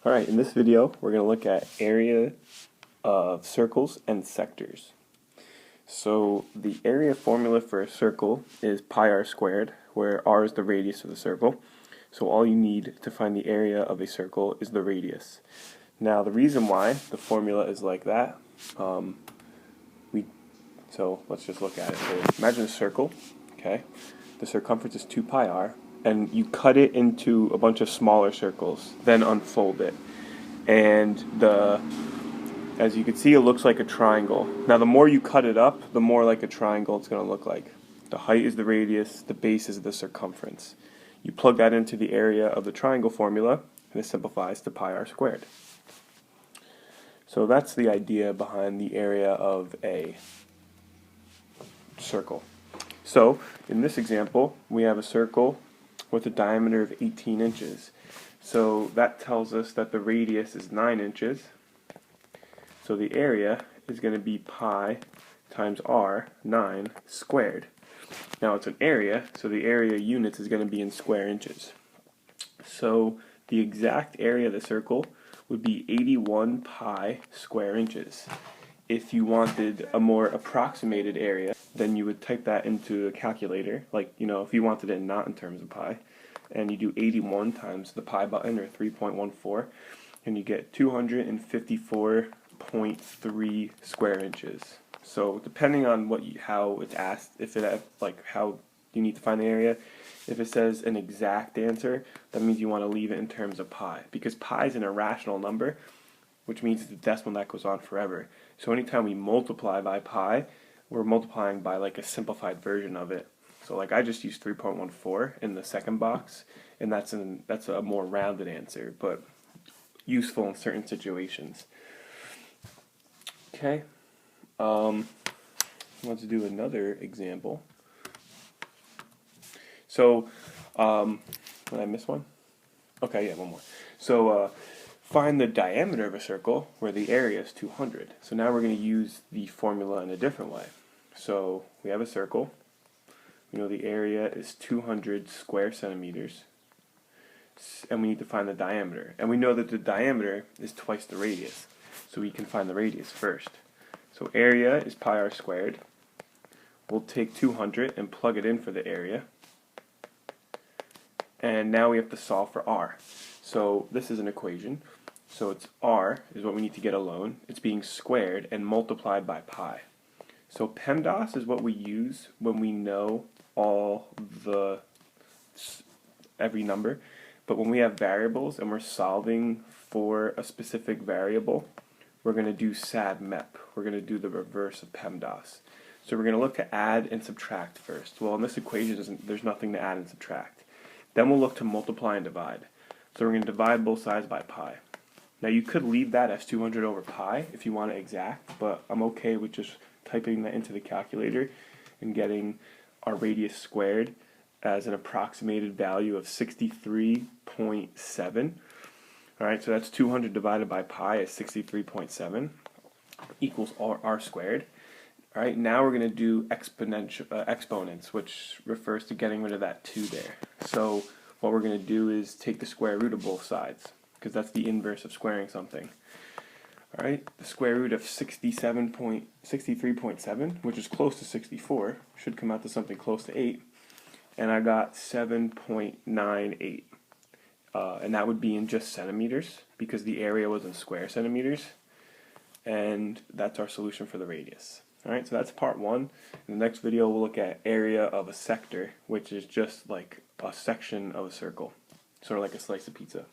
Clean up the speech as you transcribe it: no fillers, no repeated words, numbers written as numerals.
Alright, in this video we're going to look at area of circles and sectors. So the area formula for a circle is pi r squared, where r is the radius of the circle. So all you need to find the area of a circle is the radius. Now the reason why the formula is like that, so let's just look at it. So imagine a circle, okay? The circumference is 2 pi r, and you cut it into a bunch of smaller circles, then unfold it. And as you can see, it looks like a triangle. Now the more you cut it up, the more like a triangle it's going to look like. The height is the radius, the base is the circumference. You plug that into the area of the triangle formula, and it simplifies to pi r squared. So that's the idea behind the area of a circle. So in this example, we have a circle with a diameter of 18 inches. So that tells us that the radius is 9 inches. So the area is going to be pi times r, 9, squared. Now it's an area, so the area units is going to be in square inches. So the exact area of the circle would be 81 pi square inches. If you wanted a more approximated area, then you would type that into a calculator, like, if you wanted it not in terms of pi, and you do 81 times the pi button, or 3.14, and you get 254.3 square inches. So depending on how it's asked, how you need to find the area, if it says an exact answer, that means you want to leave it in terms of pi, because pi is an irrational number, which means it's a decimal that goes on forever. So anytime we multiply by pi, we're multiplying by like a simplified version of it. So like I just used 3.14 in the second box, and that's a more rounded answer, but useful in certain situations. Okay, let's do another example. So, did I miss one? Okay, yeah, one more. So, find the diameter of a circle where the area is 200. So now we're going to use the formula in a different way. So we have a circle. We know the area is 200 square centimeters. And we need to find the diameter. And we know that the diameter is twice the radius. So we can find the radius first. So area is pi r squared. We'll take 200 and plug it in for the area. And now we have to solve for r. So this is an equation. So it's r is what we need to get alone. It's being squared and multiplied by pi. So PEMDAS is what we use when we know every number. But when we have variables and we're solving for a specific variable, we're going to do SAD-MEP. We're going to do the reverse of PEMDAS. So we're going to look to add and subtract first. Well, in this equation, there's nothing to add and subtract. Then we'll look to multiply and divide. So we're going to divide both sides by pi. Now you could leave that as 200 over pi if you want it exact, but I'm okay with just typing that into the calculator and getting our radius squared as an approximated value of 63.7. Alright, so that's 200 divided by pi is 63.7 equals r squared. Alright, now we're going to do exponents, which refers to getting rid of that 2 there. So what we're going to do is take the square root of both sides, because that's the inverse of squaring something. Alright, the square root of 63.7, which is close to 64, should come out to something close to 8, and I got 7.98. And that would be in just centimeters, because the area was in square centimeters, and that's our solution for the radius. Alright, so that's part 1. In the next video we'll look at area of a sector, which is just like a section of a circle, sort of like a slice of pizza.